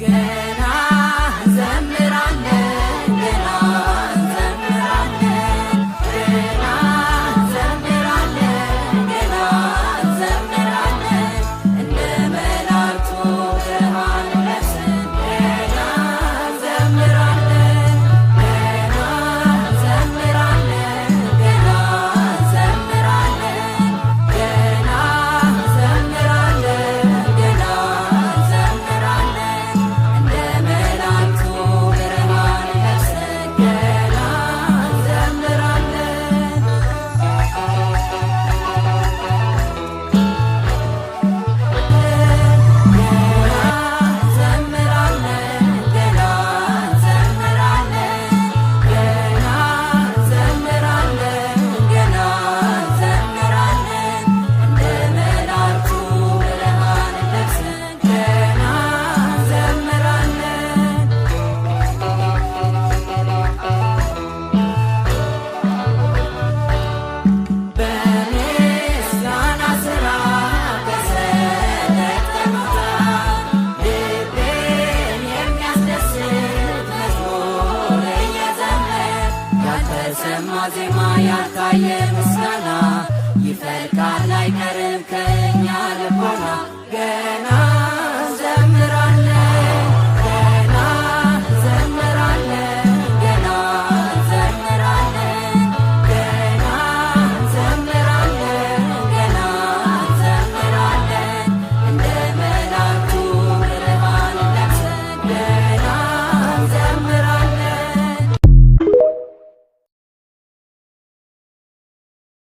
ገና እንዘምራለን ገና እንዘምራለን ገና እንዘምራለን ገና እንዘምራለን እንደ መላእክቱ ብርሃን ለብሰን ገና እንዘምራለን ገና እንዘምራለን ገና እንዘምራለን ገና እንዘምራለን ገና እንዘምራለን እንደ መላእክቱ ብርሃን ለብሰን ገና እንዘምራለን። በምስጋና ሥራ ተሰለጥነናል ልቤን የሚያስደስት መዝሙር እየዘመርን ያልተሰማ ዜማ ያልታየ ምስጋና ይፈልቃል አይቀርም ከእኛ ልቦና ገና